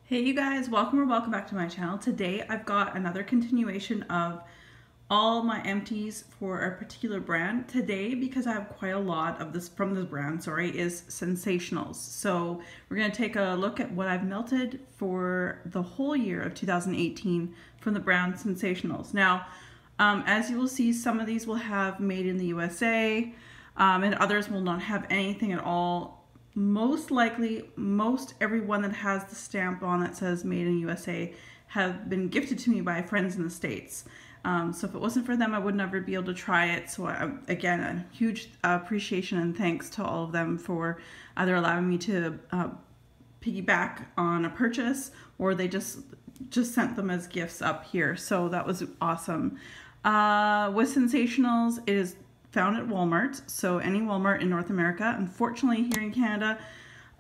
Hey you guys, welcome back to my channel. Today I've got another continuation of all my empties for a particular brand. Today, because I have quite a lot of this from this brand, is ScentSationals. So we're going to take a look at what I've melted for the whole year of 2018 from the brand ScentSationals. Now, as you will see, some of these will have made in the USA, and others will not have anything at all. Most likely, everyone that has the stamp on that says made in USA have been gifted to me by friends in the States. So if it wasn't for them, I would never be able to try it. So again, a huge appreciation and thanks to all of them for either allowing me to piggyback on a purchase, or they just sent them as gifts up here. So that was awesome. With ScentSationals, it is found at Walmart, so any Walmart in North America. Unfortunately, here in Canada,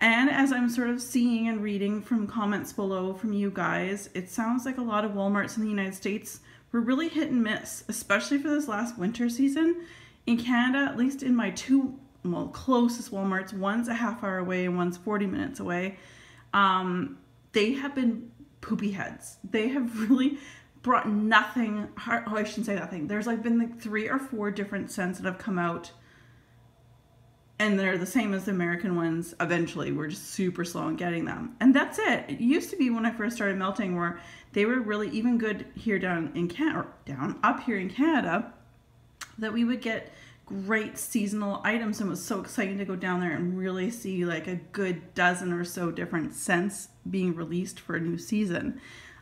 and as I'm sort of seeing and reading from comments below from you guys, it sounds like a lot of Walmarts in the United States were really hit and miss, especially for this last winter season. In Canada, at least in my two closest Walmarts, one's a half-hour away and one's 40 minutes away, they have been poopy heads. They have really brought nothing. Oh, I shouldn't say nothing. There's been like 3 or 4 different scents that have come out, and they're the same as the American ones. Eventually, we're just super slow in getting them, and that's it. It used to be when I first started melting, where they were really even good here up here in Canada, that we would get great seasonal items, and it was so exciting to go down there and really see like a good dozen or so different scents being released for a new season.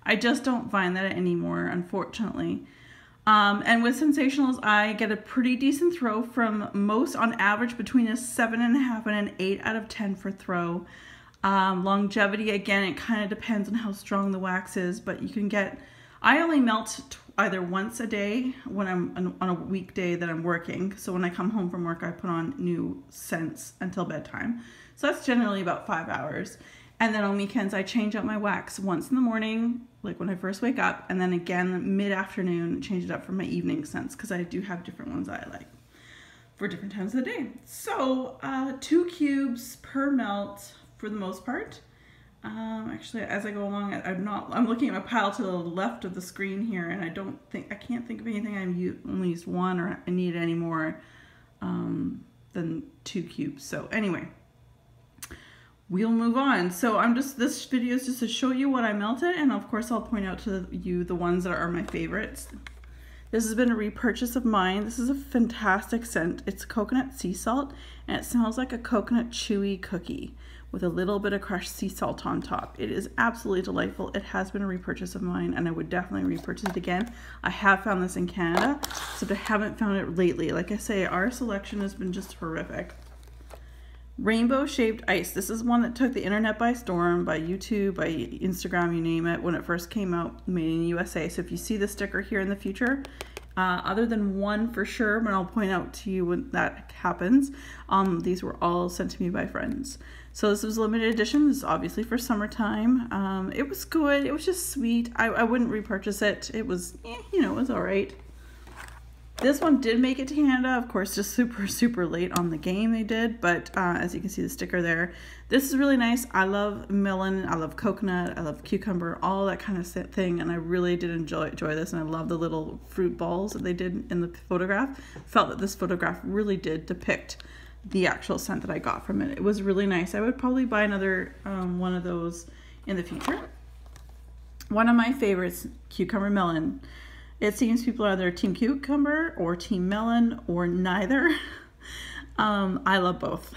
I just don't find that anymore, unfortunately. And with ScentSationals, I get a pretty decent throw from most, on average, between a 7.5 and an 8 out of 10 for throw. Longevity, again, it kind of depends on how strong the wax is, but you can get, I only melt either once a day when I'm on a weekday that I'm working. So when I come home from work, I put on new scents until bedtime. So that's generally about 5 hours. And then on weekends, I change out my wax once in the morning, like when I first wake up, and then again mid-afternoon, change it up for my evening scents, because I do have different ones I like for different times of the day. So 2 cubes per melt for the most part. Actually, as I go along, I'm looking at my pile to the left of the screen here, and I can't think of anything I've only used 1 or I need any more than 2 cubes. So anyway, we'll move on. So this video is just to show you what I melted, and of course I'll point out to you the ones that are my favorites. This has been a repurchase of mine. This is a fantastic scent. It's coconut sea salt, and it smells like a coconut chewy cookie with a little bit of crushed sea salt on top. It is absolutely delightful. It has been a repurchase of mine, and I would definitely repurchase it again. I have found this in Canada, except I haven't found it lately. Like I say, our selection has been just horrific. Rainbow shaped ice. This is one that took the internet by storm, by YouTube, by Instagram, you name it, when it first came out, made in the USA. So if you see the sticker here in the future, other than one for sure, but I'll point out to you when that happens, these were all sent to me by friends. So this was limited edition. This is obviously for summertime. It was good. It was just sweet. I wouldn't repurchase it. It was, it was all right. This one did make it to Canada, of course, just super late on the game they did, but as you can see the sticker there, this is really nice. I love melon, I love coconut, I love cucumber, all that kind of thing, and I really did enjoy this, and I love the little fruit balls that they did in the photograph. Felt that this photograph really did depict the actual scent that I got from it. It was really nice. I would probably buy another one of those in the future. One of my favorites, cucumber melon. It seems people are either team cucumber or team melon or neither. I love both.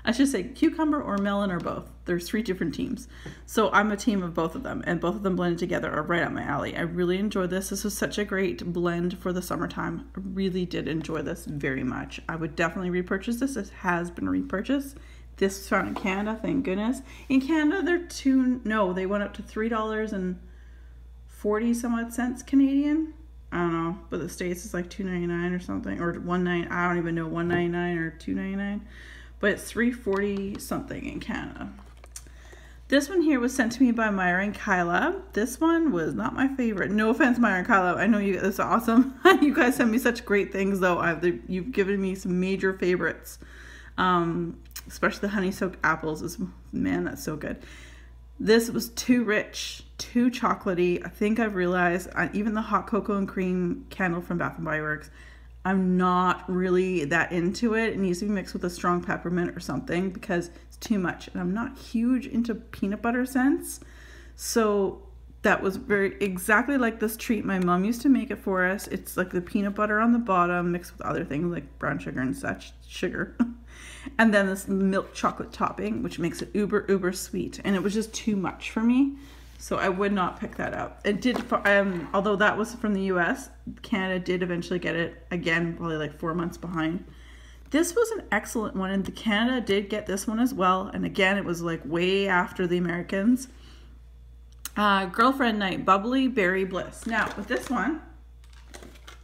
I should say cucumber or melon or both. There's 3 different teams. So I'm a team of both of them, and both of them blended together are right up my alley. I really enjoyed this. This was such a great blend for the summertime. I really did enjoy this very much. I would definitely repurchase this. It has been repurchased. This was found in Canada, thank goodness. In Canada, they went up to $3 and 40 some odd cents Canadian. I don't know, but the States is like $2.99 or something, or $1.9. I don't even know, $1.99 or $2.99, but it's $3.40 something in Canada. This one here was sent to me by Myra and Kyla. This one was not my favorite. No offense, Myra and Kyla. I know you. That's awesome. You guys send me such great things, though. You've given me some major favorites, especially the honey soaked apples. Man, that's so good. This was too rich, too chocolatey. I think I've realized, even the hot cocoa and cream candle from Bath & Body Works, I'm not really that into it. It needs to be mixed with a strong peppermint or something because it's too much. And I'm not huge into peanut butter scents. So that was exactly like this treat. My mom used to make it for us. It's like the peanut butter on the bottom mixed with other things like brown sugar and such sugar. And then this milk chocolate topping, which makes it uber sweet. And it was just too much for me. So I would not pick that up. It did, although that was from the US, Canada did eventually get it again, probably like 4 months behind. This was an excellent one, and Canada did get this one as well. And again, it was like way after the Americans. Girlfriend Night, Bubbly Berry Bliss. Now, with this one,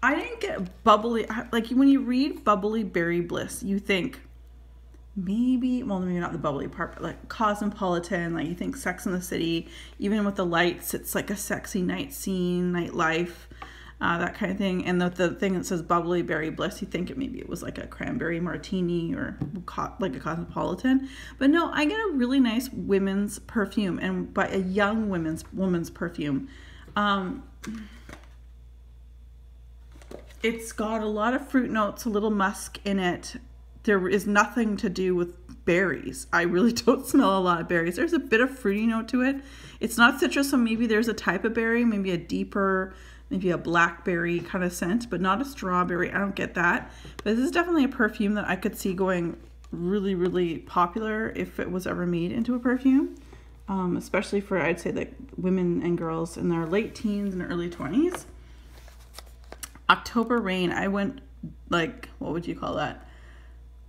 I didn't get bubbly, like when you read Bubbly Berry Bliss, you think, maybe, well, maybe not the bubbly part, but like cosmopolitan, like you think Sex and the City, even with the lights, it's like a sexy night scene, nightlife, that kind of thing. And the thing that says Bubbly Berry Bliss, you think it was like a cranberry martini or like a cosmopolitan. But no, I get a really nice women's perfume, and by a young woman's perfume. It's got a lot of fruit notes, a little musk in it. There is nothing to do with berries. I really don't smell a lot of berries. There's a bit of fruity note to it. It's not citrus, so maybe there's a type of berry, maybe a deeper, maybe a blackberry kind of scent, but not a strawberry. I don't get that. But this is definitely a perfume that I could see going really popular if it was ever made into a perfume. Especially for, I'd say, like women and girls in their late teens and early 20s. October Rain, I went like, what would you call that?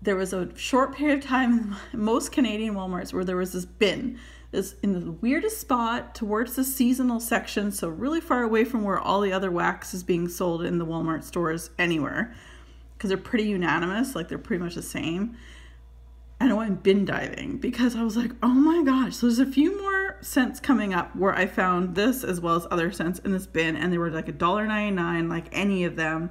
There was a short period of time in most Canadian Walmarts where there was this bin, this in the weirdest spot towards the seasonal section, so really far away from where all the other wax is being sold in the Walmart stores anywhere, because they're pretty unanimous, like they're pretty much the same. And I went bin diving because I was like, oh my gosh, so there's a few more scents coming up where I found this as well as other scents in this bin, and they were like $1.99, like any of them.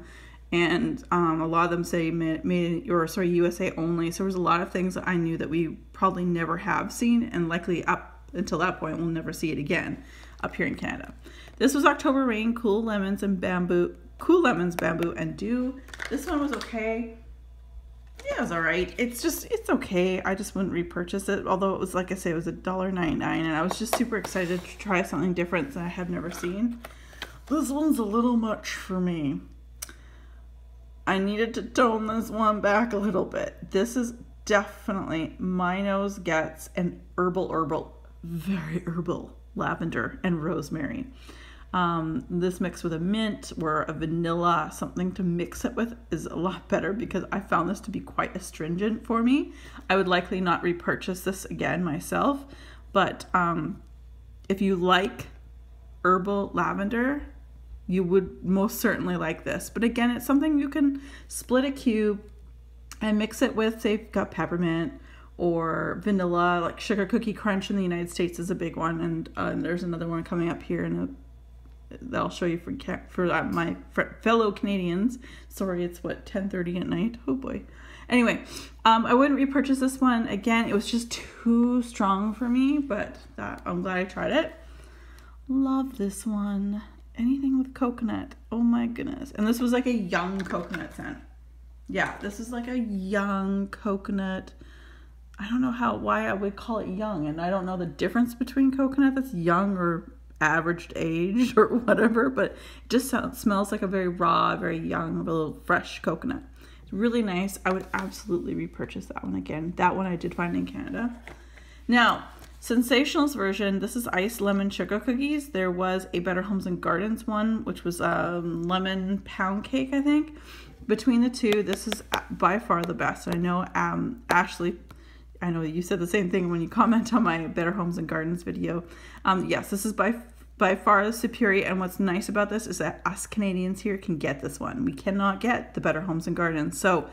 And a lot of them say USA only. So there was a lot of things that I knew that we probably never have seen, and likely up until that point we'll never see it again up here in Canada. This was October Rain, Cool Lemons, Bamboo, and Dew. This one was okay. Yeah, it was all right. It's okay. I just wouldn't repurchase it. Although it was, like I say, it was $1.99, and I was just super excited to try something different that I have never seen. This one's a little much for me. I needed to tone this one back a little bit. This is definitely, my nose gets an very herbal lavender and rosemary. This mixed with a mint or a vanilla, something to mix it with, is a lot better because I found this to be quite astringent for me. I would likely not repurchase this again myself, but if you like herbal lavender, you would most certainly like this. But again, it's something you can split a cube and mix it with, say, if you've got peppermint or vanilla, like Sugar Cookie Crunch in the United States is a big one, and there's another one coming up here that I'll show you for my fellow Canadians. Sorry, it's what, 10:30 at night? Oh boy. Anyway, I wouldn't repurchase this one. Again, it was just too strong for me, but I'm glad I tried it. Love this one. Anything with coconut. Oh my goodness. And this was like a young coconut scent. Yeah, this is like a young coconut. I don't know why I would call it young, and I don't know the difference between coconut that's young or averaged age or whatever, but it just smells like a very raw, very young, a little fresh coconut. It's really nice. I would absolutely repurchase that one again. That one I did find in Canada. Now, ScentSationals version, this is iced lemon sugar cookies. There was a Better Homes and Gardens one, which was lemon pound cake, I think. Between the two, this is by far the best. I know, Ashley, I know you said the same thing when you comment on my Better Homes and Gardens video. Yes, this is by far the superior, and what's nice about this is that us Canadians here can get this one. We cannot get the Better Homes and Gardens. So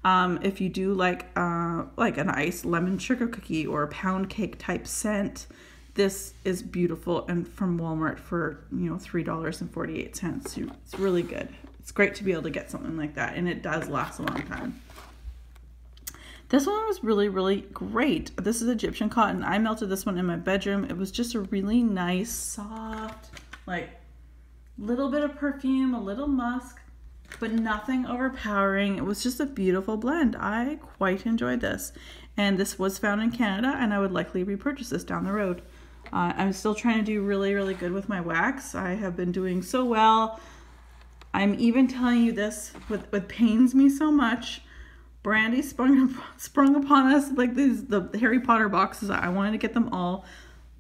if you do like an iced lemon sugar cookie or a pound cake type scent, this is beautiful, and from Walmart for $3.48. It's really good. It's great to be able to get something like that, and it does last a long time. This one was really, really great. This is Egyptian cotton. I melted this one in my bedroom. It was just a really nice, soft, like little bit of perfume, a little musk, but nothing overpowering. It was just a beautiful blend. I quite enjoyed this. And this was found in Canada, and I would likely repurchase this down the road. I'm still trying to do really, really good with my wax. I have been doing so well. I'm even telling you this, what pains me so much. Brandy sprung upon us like the Harry Potter boxes. I wanted to get them all,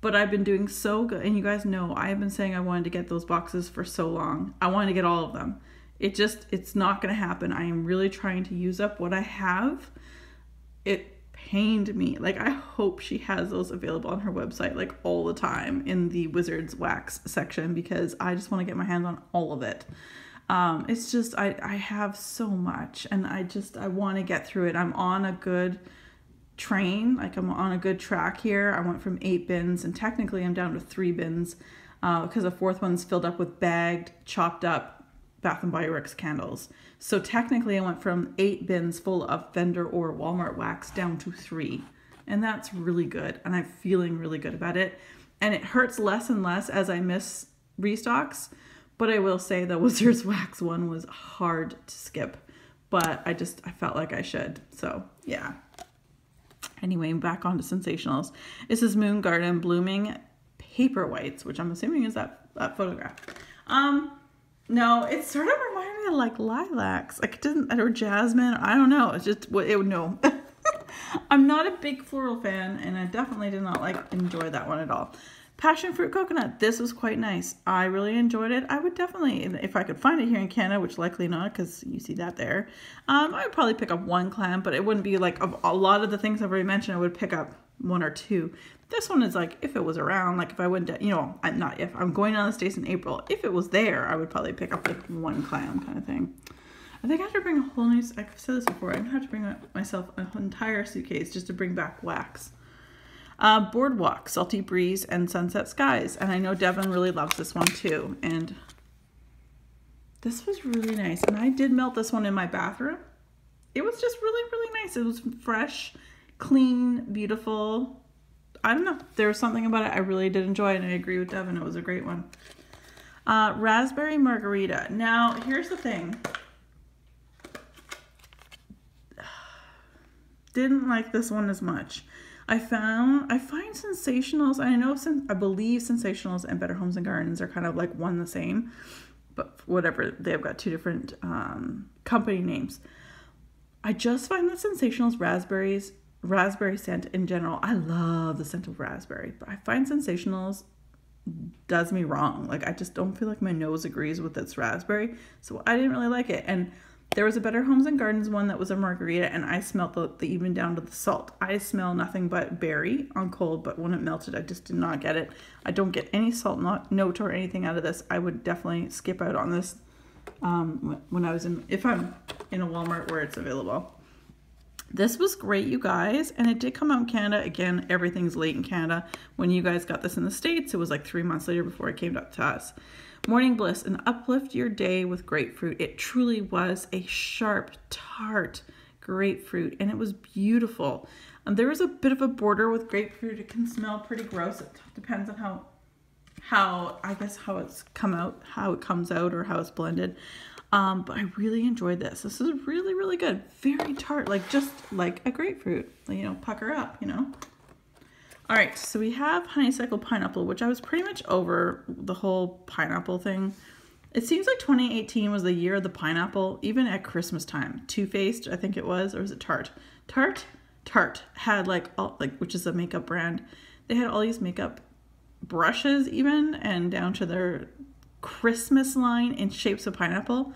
but I've been doing so good. And you guys know I have been saying I wanted to get those boxes for so long. I wanted to get all of them. It's not going to happen. I am really trying to use up what I have. It pained me. Like, I hope she has those available on her website like all the time in the Wizards wax section, because I just want to get my hands on all of it. It's just, I have so much, and I want to get through it. I'm on a good train. Like, I'm on a good track here. I went from 8 bins, and technically I'm down to 3 bins, because the 4th one's filled up with bagged, chopped up Bath & Body Works candles. So technically I went from 8 bins full of vendor or Walmart wax down to 3. And that's really good. And I'm feeling really good about it. And it hurts less and less as I miss restocks. But I will say the Wizards Wax one was hard to skip. But I felt like I should. So yeah. Anyway, back on to ScentSationals. This is Moon Garden Blooming Paper Whites, which I'm assuming is that photograph. No, it sort of reminded me of like lilacs. Like, it didn't, or jasmine. I don't know. It's just what it would know. I'm not a big floral fan, and I definitely did not enjoy that one at all. Passion Fruit Coconut. This was quite nice. I really enjoyed it. I would definitely, if I could find it here in Canada, which likely not, because you see that there. I would probably pick up 1 clam, but it wouldn't be like, of a lot of the things I've already mentioned, I would pick up 1 or 2. This one is like, if it was around, like if I went to, you know, not if, I'm going down the States in April. If it was there, I would probably pick up like 1 clam kind of thing. I think I have to bring a whole new, I've said this before, I'm going to have to bring myself an entire suitcase just to bring back wax. Boardwalk, Salty Breeze, and Sunset Skies. And I know Devin really loves this one too. And this was really nice. And I did melt this one in my bathroom. It was just really, really nice. It was fresh, clean, beautiful. I don't know. There was something about it I really did enjoy, and I agree with Devin. It was a great one. Raspberry Margarita. Now, here's the thing. Didn't like this one as much. I find ScentSationals, I believe ScentSationals and Better Homes and Gardens are kind of like one the same, but whatever, they've got 2 different company names. I just find that ScentSationals raspberry scent in general, I love the scent of raspberry, but I find ScentSationals does me wrong. Like, I just don't feel like my nose agrees with its raspberry, so I didn't really like it. And there was a Better Homes and Gardens one that was a margarita, and I smelled the even down to the salt. I smell nothing but berry on cold, but when it melted, I just did not get it. I don't get any salt note or anything out of this. I would definitely skip out on this when I was if I'm in a Walmart where it's available. This was great, you guys, and it did come out in Canada. Again, everything's late in Canada. When you guys got this in the States, it was like 3 months later before it came up to us. Morning Bliss, and uplift your day with grapefruit. It truly was a sharp, tart grapefruit, and it was beautiful. There was a bit of a border with grapefruit. It can smell pretty gross. It depends on how it's come out, how it comes out, or how it's blended. But I really enjoyed this. This is really, really good. Very tart, like just like a grapefruit. You know, pucker up, you know. All right, so we have Honeysuckle Pineapple, which I was pretty much over the whole pineapple thing. It seems like 2018 was the year of the pineapple, even at Christmas time. Too Faced, I think it was, or was it Tarte? Tarte had which is a makeup brand. They had all these makeup brushes even, and down to their Christmas line in shapes of pineapple.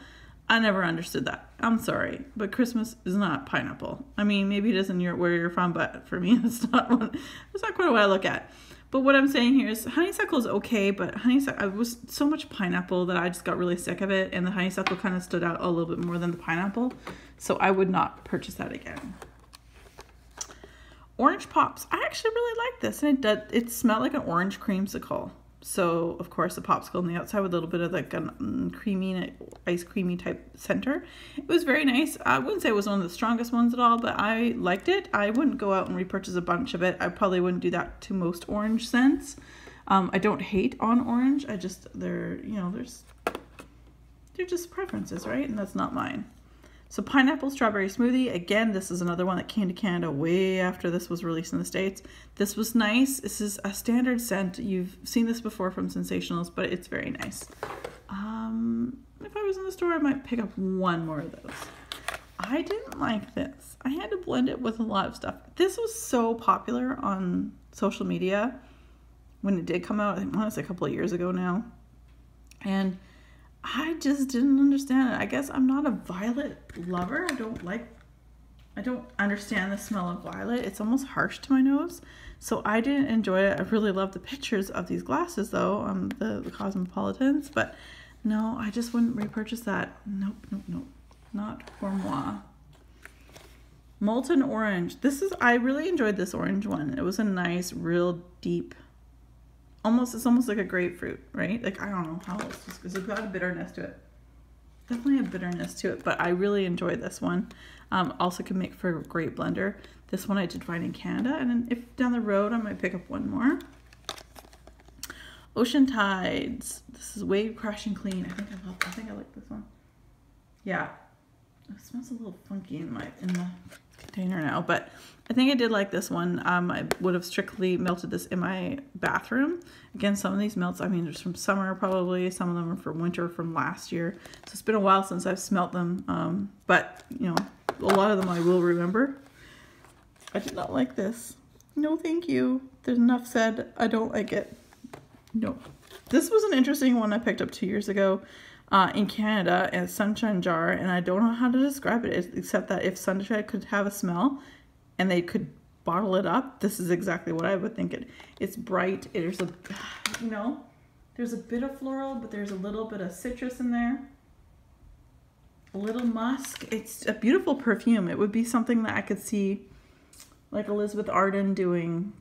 I never understood that. I'm sorry, but Christmas is not pineapple. I mean, maybe it is in where you're from, but for me, it's not quite what I look at. But what I'm saying here is honeysuckle is okay, but honeysuckle, it was so much pineapple that I just got really sick of it, and the honeysuckle kind of stood out a little bit more than the pineapple, so I would not purchase that again. Orange Pops. I actually really like this, and it smelled like an orange creamsicle. So of course the popsicle on the outside with a little bit of like a creamy, ice creamy type center. It was very nice. I wouldn't say it was one of the strongest ones at all, but I liked it. I wouldn't go out and repurchase a bunch of it. I probably wouldn't do that to most orange scents. I don't hate on orange. I just, they're just preferences, right? And that's not mine. So pineapple strawberry smoothie. Again, this is another one that came to Canada way after this was released in the States. This was nice. This is a standard scent. You've seen this before from ScentSationals, but it's very nice. If I was in the store, I might pick up one more of those. I didn't like this. I had to blend it with a lot of stuff. This was so popular on social media when it did come out. I think it's a couple of years ago now. And I just didn't understand it. I guess I'm not a violet lover. I don't understand the smell of violet. It's almost harsh to my nose. So I didn't enjoy it. I really love the pictures of these glasses though, the Cosmopolitans, but no, I just wouldn't repurchase that. Nope. Not for moi. Molten orange. I really enjoyed this orange one. It was a nice, real deep, it's almost like a grapefruit, right? Like, I don't know how else, just because it's got a bitterness to it. Definitely a bitterness to it, but I really enjoyed this one. Also can make for a great blender. This one I did find in Canada, and then if down the road I might pick up one more. Ocean Tides. This is Wave Crash and Clean. I think I like this one. Yeah. It smells a little funky in the container now, but I think I did like this one. I would have strictly melted this in my bathroom. Again, some of these melts, I mean, there's from summer probably, some of them are from winter from last year. So it's been a while since I've smelt them, but you know, a lot of them I will remember. I did not like this. No, thank you. There's enough said. I don't like it. No. This was an interesting one I picked up 2 years ago. In Canada, a Sunshine jar, and I don't know how to describe it except that if Sunshine could have a smell and they could bottle it up, this is exactly what I would think it. It's bright. There's there's a bit of floral, but there's a little bit of citrus in there. A little musk. It's a beautiful perfume. It would be something that I could see like Elizabeth Arden doing,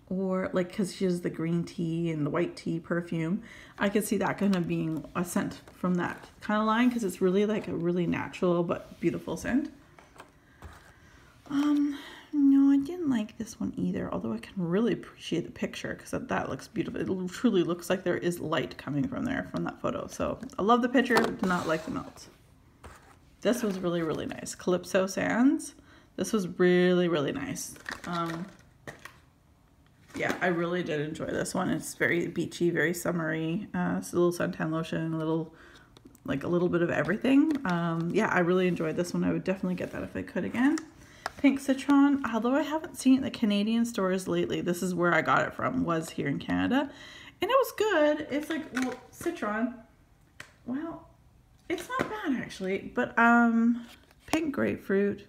or like, because she has the green tea and the white tea perfume, I could see that kind of being a scent from that kind of line, because it's really like a really natural but beautiful scent. No, I didn't like this one either, although I can really appreciate the picture because that looks beautiful. It truly looks like there is light coming from there from that photo. So I love the picture, but do not like the melt. This was really, really nice. Calypso Sands. This was really, really nice. Yeah, I really did enjoy this one. It's very beachy, very summery. It's a little suntan lotion, a little bit of everything. Yeah, I really enjoyed this one. I would definitely get that if I could again. Pink Citron, although I haven't seen it in the Canadian stores lately, this is where I got it from, was here in Canada. And it was good. It's like, well, citron. Well, it's not bad actually, but pink grapefruit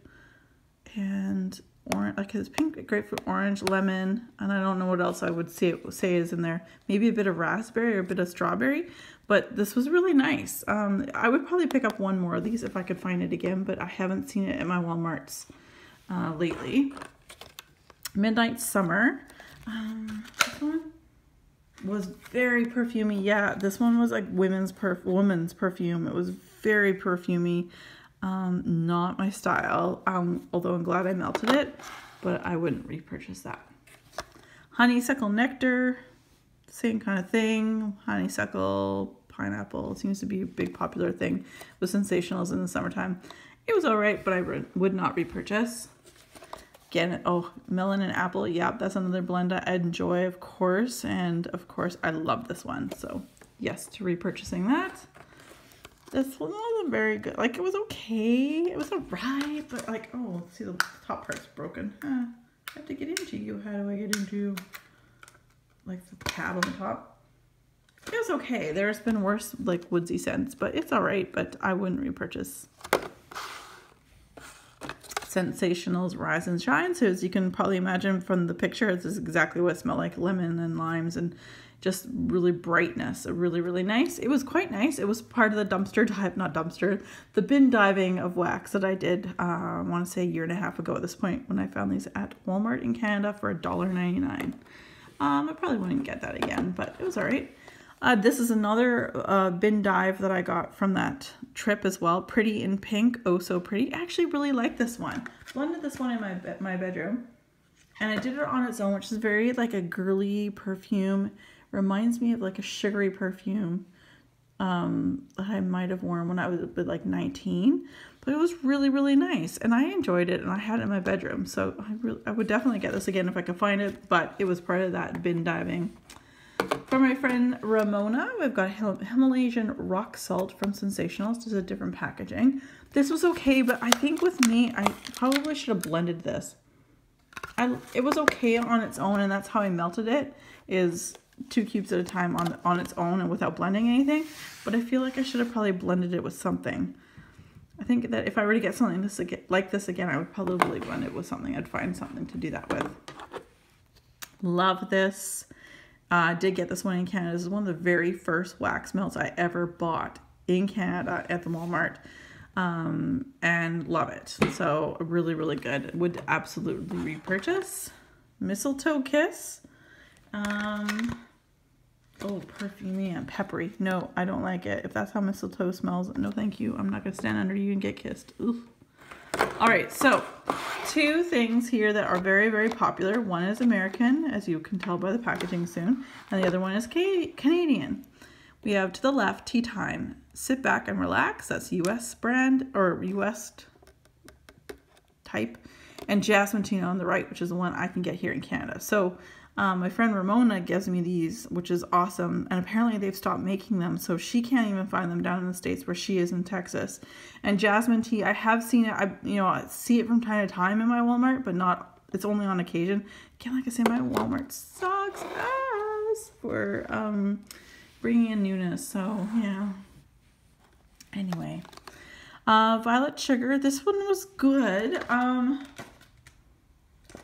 and orange, like it's pink grapefruit, orange, lemon, and I don't know what else I would say is in there. Maybe a bit of raspberry or a bit of strawberry, but this was really nice. I would probably pick up one more of these if I could find it again, but I haven't seen it at my Walmarts lately. Midnight Summer. This one was very perfumey. Yeah, this one was like women's perfume. It was very perfumey. Not my style, although I'm glad I melted it, but I wouldn't repurchase that. Honeysuckle Nectar, same kind of thing. Honeysuckle, pineapple, seems to be a big popular thing with ScentSationals in the summertime. It was all right, but I would not repurchase. Again, oh, melon and apple, yeah, that's another blend I enjoy, of course, and of course I love this one, so yes to repurchasing that. This one wasn't very good. Like, it was okay. It was alright, but like, oh, see the top part's broken. I have to get into you. How do I get into, like, the tab on the top? It was okay. There's been worse, like, woodsy scents, but it's alright, but I wouldn't repurchase. ScentSationals Rise and Shine. So as you can probably imagine from the picture, this is exactly what it smelled like, lemon and limes and just really brightness. Really, really nice. It was quite nice. It was part of the dumpster dive, not dumpster, the bin diving of wax that I did, I want to say a year and a half ago at this point, when I found these at Walmart in Canada for $1.99. I probably wouldn't get that again, but it was all right. This is another bin dive that I got from that trip as well. Pretty in Pink, oh so pretty. I actually really like this one. Blended this one in my bedroom, and I did it on its own, which is very like a girly perfume. Reminds me of like a sugary perfume that I might have worn when I was like 19, but it was really, really nice, and I enjoyed it, and I had it in my bedroom, so I would definitely get this again if I could find it, but it was part of that bin diving. For my friend Ramona, we've got Himalayan rock salt from ScentSationals. Just a different packaging. This was okay, but I think with me, I probably should have blended this. It was okay on its own, and that's how I melted it, is 2 cubes at a time on its own and without blending anything. But I feel like I should have probably blended it with something. I think that if I were to get something like this again, I would probably blend it with something. I'd find something to do that with. Love this. Did get this one in Canada. This is one of the very first wax melts I ever bought in Canada at the Walmart. And love it. So really, really good. Would absolutely repurchase. Mistletoe Kiss. Oh, perfumey and peppery. No, I don't like it. If that's how mistletoe smells, no thank you. I'm not going to stand under you and get kissed. Oof. All right, so 2 things here that are very, very popular. One is American, as you can tell by the packaging soon, and the other one is Canadian. We have to the left, Tea Time. Sit back and relax. That's US brand, or US type. And Jasmine Tea on the right, which is the one I can get here in Canada. So my friend Ramona gives me these, which is awesome. And apparently they've stopped making them, so she can't even find them down in the States where she is in Texas. And Jasmine Tea, I have seen it. I see it from time to time in my Walmart, but not. It's only on occasion. Again, like I say, my Walmart sucks ass for bringing in newness. So yeah. Anyway, Violet Sugar. This one was good.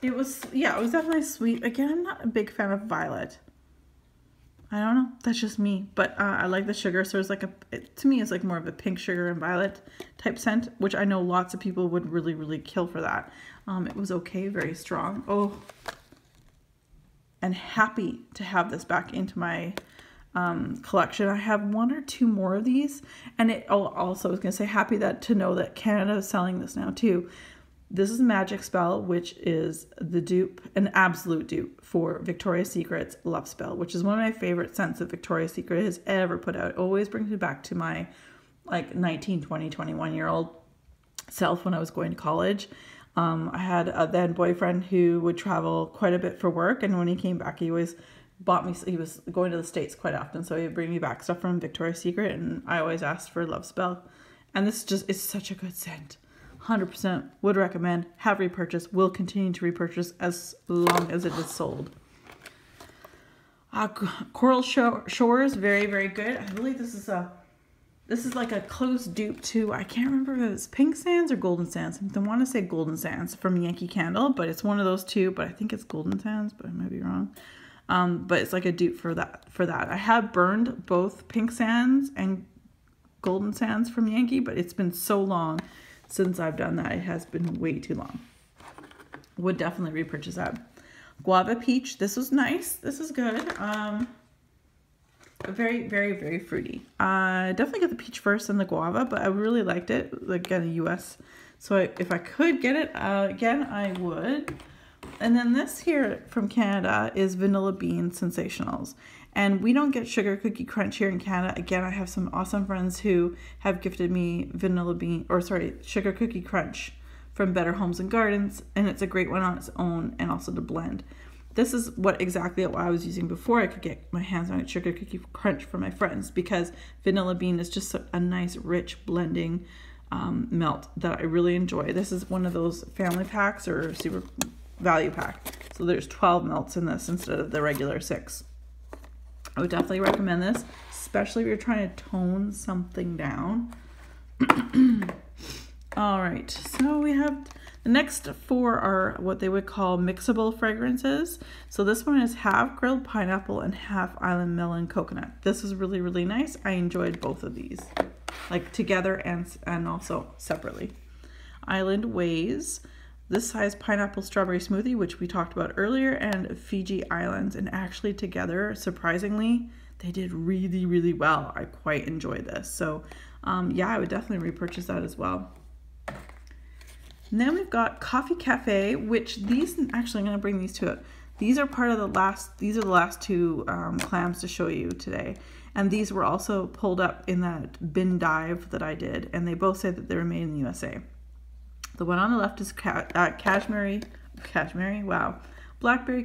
It was definitely sweet. Again, I'm not a big fan of violet. I don't know. That's just me. But I like the sugar. So it's like to me, it's like more of a pink sugar and violet type scent, which I know lots of people would really, really kill for that. It was okay. Very strong. Oh, and happy to have this back into my collection. I have 1 or 2 more of these. And also I was going to say happy to know that Canada is selling this now too. This is Magic Spell, which is the dupe, an absolute dupe for Victoria's Secret's Love Spell, which is one of my favorite scents that Victoria's Secret has ever put out. It always brings me back to my like 19, 20, 21-year-old self when I was going to college. I had a then boyfriend who would travel quite a bit for work, and when he came back, he always bought me, he was going to the States quite often, so he would bring me back stuff from Victoria's Secret, and I always asked for Love Spell. And this is such a good scent. 100% would recommend, have repurchased, will continue to repurchase as long as it is sold. Coral Shores, very, very good. I believe this is like a close dupe to, I can't remember if it was Pink Sands or Golden Sands. I want to say Golden Sands from Yankee Candle, but it's one of those 2, but I think it's Golden Sands, but I might be wrong. But it's like a dupe for that. I have burned both Pink Sands and Golden Sands from Yankee, but it's been so long since I've done that. It has been way too long. Would definitely repurchase that. Guava Peach. This was nice. This is good. Very, very, very fruity. I definitely got the peach first and the guava, but I really liked it. Like in the US. So if I could get it again, I would. And then this here from Canada is Vanilla Bean ScentSationals. And we don't get Sugar Cookie Crunch here in Canada. Again, I have some awesome friends who have gifted me Sugar Cookie Crunch from Better Homes and Gardens. And it's a great one on its own and also to blend. This is exactly what I was using before I could get my hands on a Sugar Cookie Crunch for my friends, because Vanilla Bean is just a nice, rich blending melt that I really enjoy. This is one of those family packs or super value pack. So there's 12 melts in this instead of the regular 6. I would definitely recommend this, especially if you're trying to tone something down. All right, so we have the next 4 are what they would call mixable fragrances. So this one is half grilled pineapple and half island melon coconut. This is really, really nice. I enjoyed both of these, like together and also separately. Island Ways. this size pineapple strawberry smoothie, which we talked about earlier, and Fiji Islands. And actually together, surprisingly, they did really, really well. I quite enjoyed this. So yeah, I would definitely repurchase that as well. And then we've got Coffee Cafe, which these, actually I'm going to bring these two up. These are part of the last, these are the last two clams to show you today. And these were also pulled up in that bin dive that I did. And they both say that they were made in the USA. The one on the left is blackberry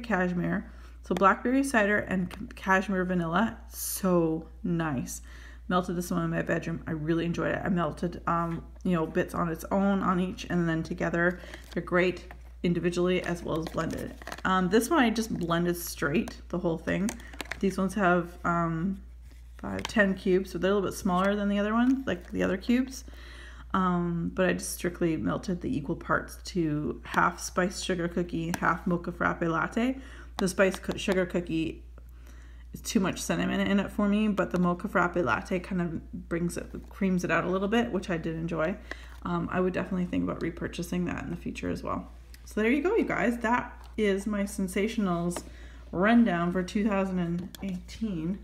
cashmere. So blackberry cider and cashmere vanilla, so nice. Melted this one in my bedroom. I really enjoyed it. I melted, you know, bits on its own on each, and then together. They're great individually as well as blended. This one I just blended straight, the whole thing. These ones have 10 cubes, so they're a little bit smaller than the other ones, like the other cubes. But I just strictly melted the equal parts to half spiced sugar cookie, half mocha frappe latte. The spiced sugar cookie is too much cinnamon in it for me, but the mocha frappe latte kind of creams it out a little bit, which I did enjoy. I would definitely think about repurchasing that in the future as well. So there you go, you guys. That is my ScentSationals rundown for 2018.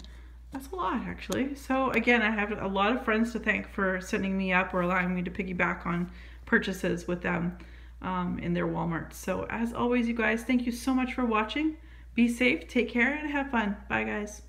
That's a lot, actually. So again, I have a lot of friends to thank for setting me up or allowing me to piggyback on purchases with them in their Walmart. So as always, you guys, thank you so much for watching. Be safe, take care, and have fun. Bye, guys.